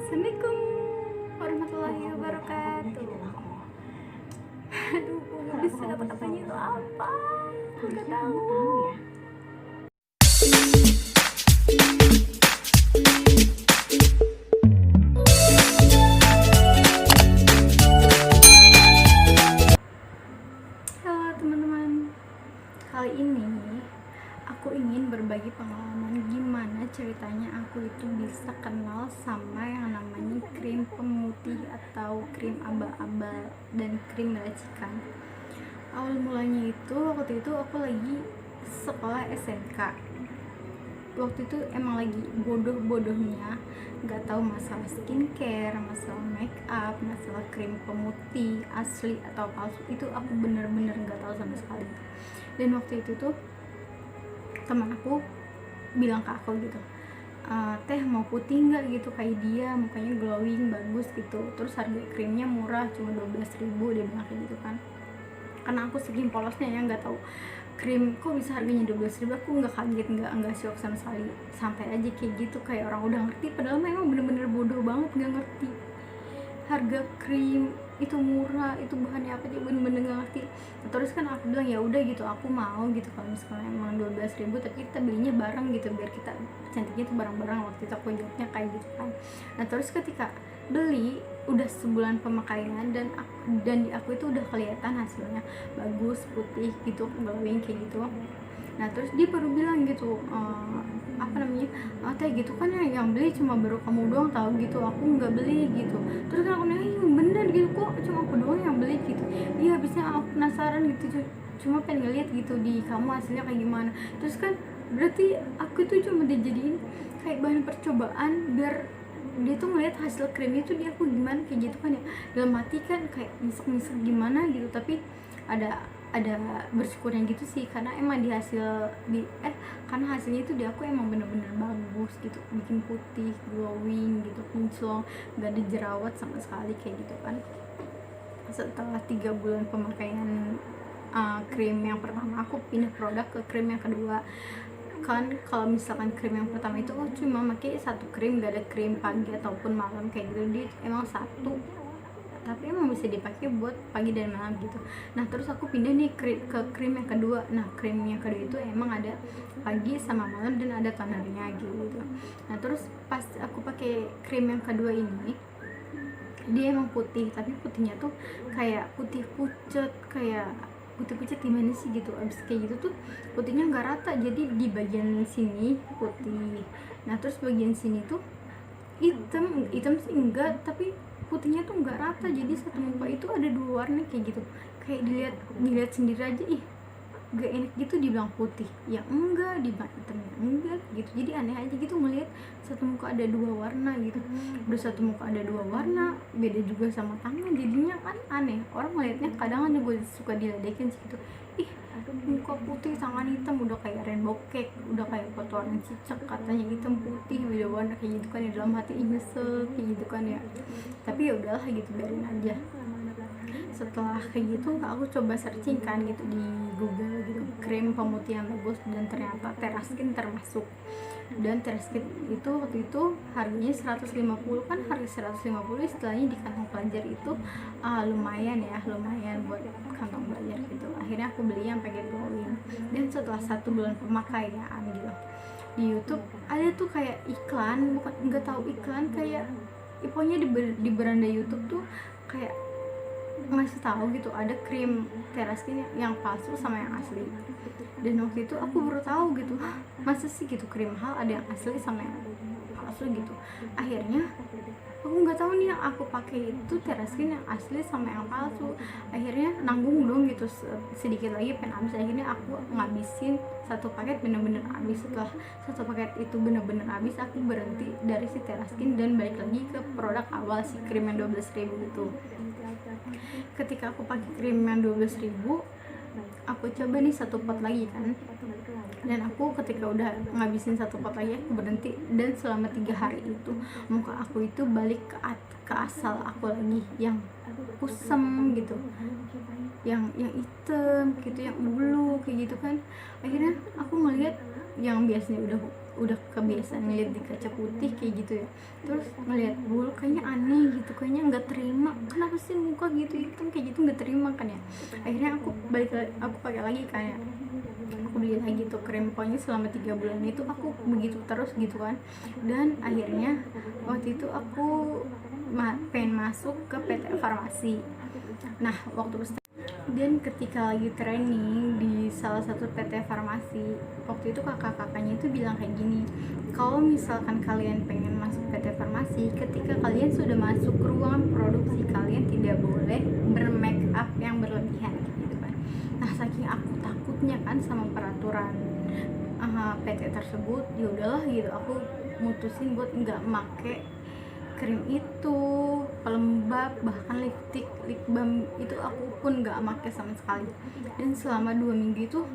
Assalamualaikum warahmatullahi wabarakatuh. Aduh, gue gak bisa dapat apanya itu apa? Gue gak tahu. Halo teman-teman. Kali ini aku ingin berbagi pengalaman gimana ceritanya aku itu bisa kenal sama yang namanya krim pemutih atau krim aba-aba dan krim racikan. Awal mulanya itu waktu itu aku lagi sekolah SMK. Waktu itu emang lagi bodoh-bodohnya nggak tahu masalah skincare, masalah make up, masalah krim pemutih asli atau palsu, itu aku bener-bener nggak tahu sama sekali. Dan waktu itu tuh teman aku bilang ke aku gitu, teh mau putih nggak gitu kayak dia, mukanya glowing bagus gitu, terus harga krimnya murah cuma 12.000, dia bilang kayak gitu kan. Karena aku saking polosnya ya nggak tahu krim kok bisa harganya 12.000, aku nggak kaget, nggak shock sama sekali, santai aja kayak gitu, kayak orang udah ngerti, padahal memang bener-bener bodoh banget nggak ngerti harga krim itu murah, itu bahannya apa aja bener-bener gak ngerti. Terus kan aku bilang ya udah gitu, aku mau gitu kalau misalnya emang 12.000 tapi kita belinya bareng gitu biar kita cantiknya tuh bareng-bareng. Waktu itu aku jawabnya kayak gitu kan. Nah terus ketika beli udah sebulan pemakaian dan di aku itu udah kelihatan hasilnya bagus, putih gitu, glowing kayak gitu. Nah terus dia baru bilang gitu, teh gitu kan yang beli cuma baru kamu doang tahu gitu, aku nggak beli gitu. Terus kan aku nanya, iya bener gitu, kok cuma aku doang yang beli gitu. Iya habisnya aku penasaran gitu, cuma pengen ngeliat gitu di kamu hasilnya kayak gimana. Terus kan berarti aku tuh cuma dijadiin kayak bahan percobaan biar dia tuh ngeliat hasil krim itu di aku gimana kayak gitu kan ya. Dalam hati kan kayak misek-misek gimana gitu, tapi ada bersyukurnya gitu sih, karena emang karena hasilnya itu di aku emang bener-bener bagus gitu, bikin putih, glowing gitu, kinclong, gak ada jerawat sama sekali kayak gitu kan. Setelah 3 bulan pemakaian krim yang pertama, aku pindah produk ke krim yang kedua kan. Kalau misalkan krim yang pertama itu cuma pakai satu krim, gak ada krim pagi ataupun malam kayak gitu, dia emang satu tapi emang bisa dipakai buat pagi dan malam gitu. Nah terus aku pindah nih ke krim yang kedua. Nah krim yang kedua itu emang ada pagi sama malam dan ada tonernya gitu. Nah terus pas aku pakai krim yang kedua ini, dia emang putih tapi putihnya tuh kayak putih pucet, kayak putih pucet gimana sih gitu. Abis kayak gitu tuh putihnya nggak rata, jadi di bagian sini putih, nah terus bagian sini tuh hitam sih enggak, tapi putihnya tuh nggak rata, jadi satu muka itu ada 2 warna kayak gitu. Kayak dilihat sendiri aja gak enak gitu, dibilang putih ya enggak, dibilang hitam ya enggak gitu. Jadi aneh aja gitu melihat satu muka ada 2 warna gitu. Udah satu muka ada 2 warna, beda juga sama tangan, jadinya kan aneh. Orang melihatnya kadang juga suka diledekin sih gitu, ih muka putih tangan hitam, udah kayak rainbow cake, udah kayak kotoran cicak, katanya hitam putih beda warna kayak gitu kan ya. Dalam hati nyesel kayak gitu kan ya, tapi ya udahlah gitu, biarin aja. Setelah kayak gitu aku coba searching kan gitu di Google gitu, krim pemutih yang bagus, dan ternyata Teraskin termasuk. Dan Teraskin itu waktu itu harganya 150 kan, harga 150 istilahnya di kantong pelajar itu lumayan buat kantong pelajar gitu. Akhirnya aku beli yang pakai glowing. Dan setelah 1 bulan pemakaian gitu, di YouTube ada tuh kayak iklan, bukan nggak tahu iklan, kayak pokoknya di beranda YouTube tuh kayak ngasih tahu gitu ada krim Teraskin yang palsu sama yang asli. Dan waktu itu aku baru tahu gitu, masa sih gitu krim mahal ada yang asli sama yang palsu gitu. Akhirnya aku nggak tahu nih yang aku pakai itu Teraskin yang asli sama yang palsu. Akhirnya nanggung dong gitu, sedikit lagi pengen habis. Akhirnya aku ngabisin satu paket, bener-bener habis. Setelah satu paket itu bener-bener habis, aku berhenti dari si Teraskin dan balik lagi ke produk awal, si krim yang 12.000 gitu. Ketika aku pakai krim yang 12.000, aku coba nih 1 pot lagi kan, dan aku ketika udah ngabisin 1 pot lagi aku berhenti. Dan selama 3 hari itu muka aku itu balik ke asal aku lagi, yang kusam gitu, yang hitam gitu, yang bulu kayak gitu kan. Akhirnya aku ngeliat yang biasanya udah kebiasaan ngeliat di kaca putih kayak gitu ya, terus ngeliat bulu kayaknya aneh gitu, kayaknya nggak terima, kenapa sih muka gitu hitam kayak gitu, nggak terima kan ya. Akhirnya aku aku pakai lagi kan ya, aku beli lagi tuh krim, pokoknya selama 3 bulan itu aku begitu terus gitu kan. Dan akhirnya waktu itu aku pengen masuk ke PT Farmasi. Nah dan ketika lagi training di salah satu PT Farmasi, waktu itu kakak-kakaknya itu bilang kayak gini, kalau misalkan kalian pengen masuk PT Farmasi, ketika kalian sudah masuk ke ruangan produksi, kalian tidak boleh bermake up yang berlebihan gitu kan. Nah saking aku takutnya kan sama peraturan PT tersebut, ya udahlah gitu, aku mutusin buat nggak make krim itu, pelembab, bahkan lip balm itu aku pun gak pakai sama sekali. Dan selama 2 minggu itu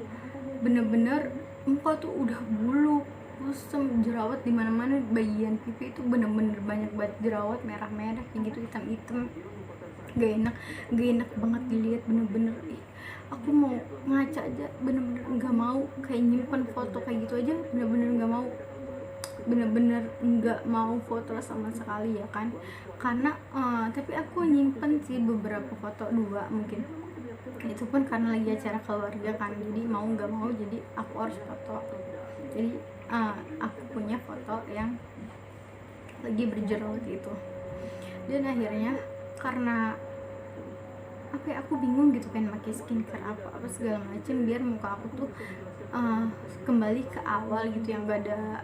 bener-bener muka tuh udah bulu, kusam, jerawat di mana-mana, bagian pipi itu bener-bener banyak banget jerawat, merah-merah kayak gitu, hitam-hitam, gak enak banget dilihat, bener-bener aku mau ngaca aja, bener-bener gak mau, kayak nyimpen foto kayak gitu aja bener-bener gak mau, bener-bener nggak mau foto sama sekali ya kan. Karena tapi aku nyimpen sih beberapa foto, 2 mungkin, itu pun karena lagi acara keluarga kan, jadi mau nggak mau jadi aku harus foto. Jadi aku punya foto yang lagi berjerawat itu. Dan akhirnya karena apa ya, aku bingung gitu pengen pakai skincare apa segala macam biar muka aku tuh kembali ke awal gitu, yang gak ada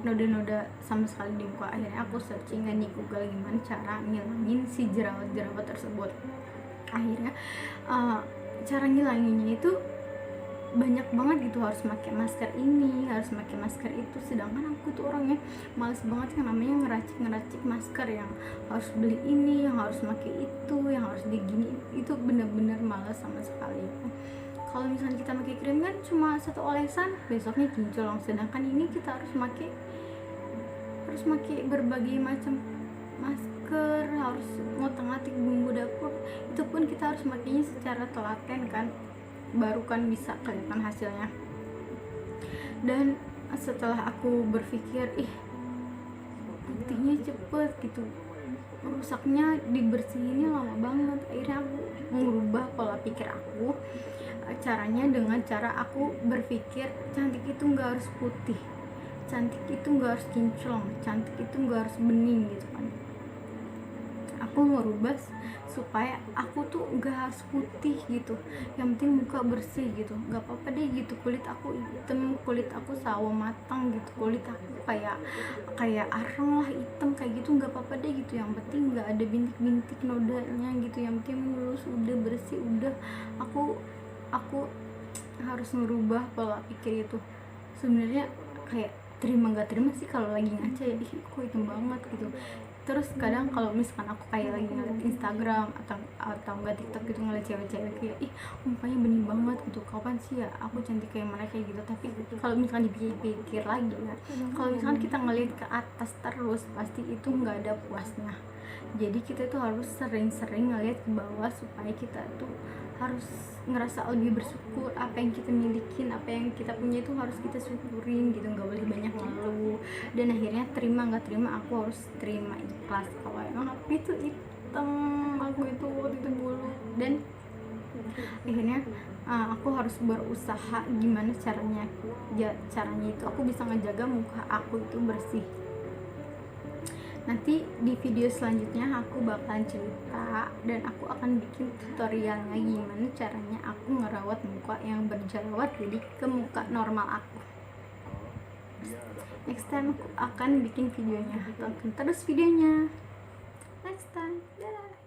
noda-noda sama sekali di muka. Akhirnya aku searching dan di Google gimana cara ngilangin si jerawat-jerawat tersebut. Akhirnya cara ngilanginnya itu banyak banget gitu, harus pakai masker ini, harus pakai masker itu, sedangkan aku tuh orangnya males banget yang namanya ngeracik masker, yang harus beli ini, yang harus pakai itu, yang harus digini, itu bener-bener males sama sekali. Kalau misalnya kita pakai krim kan cuma satu olesan besoknya kinclong, sedangkan ini kita harus pakai berbagai macam masker, harus ngotak-ngatik bumbu dapur, itu pun kita harus makainya secara telaten kan, baru kan bisa kelihatan hasilnya. Dan setelah aku berpikir putihnya cepet gitu, rusaknya dibersihinnya lama banget, akhirnya aku mengubah pola pikir aku. Caranya dengan cara aku berpikir cantik itu nggak harus putih, cantik itu nggak harus kinclong, cantik itu nggak harus bening gitu kan. Aku ngerubah supaya aku tuh nggak harus putih gitu, yang penting muka bersih gitu, nggak apa-apa deh gitu kulit aku hitam, kulit aku sawo matang gitu, kulit aku kayak arang lah hitam kayak gitu, nggak apa-apa deh gitu, yang penting nggak ada bintik-bintik nodanya gitu, yang penting mulus, udah bersih, udah. Aku harus ngerubah pola pikir itu. Sebenarnya kayak terima nggak terima sih kalau lagi ngaca ya, kok hitam banget gitu. Terus kadang kalau misalkan aku kayak lagi ngeliat Instagram atau nggak TikTok gitu, ngeliat cewek-cewek kayak mukanya bening banget gitu, kapan sih ya aku cantik kayak mereka gitu. Tapi kalau misalkan dipikir lagi ya, kalau misalkan kita ngeliat ke atas terus pasti itu nggak ada puasnya. Jadi kita tuh harus sering-sering ngeliat ke bawah supaya kita tuh harus ngerasa lebih bersyukur, apa yang kita milikin, apa yang kita punya itu harus kita syukurin gitu, nggak boleh banyak ngeluh. Dan akhirnya terima nggak terima aku harus terima, ikhlas. Kalau emang aku itu hitam, aku itu waktu itu bulu, dan akhirnya aku harus berusaha gimana caranya itu aku bisa ngejaga muka aku itu bersih. Nanti di video selanjutnya aku bakalan cerita dan aku akan bikin tutorialnya gimana caranya aku ngerawat muka yang berjerawat jadi ke muka normal aku. Next time aku akan bikin videonya, tonton terus videonya next time. Dadah.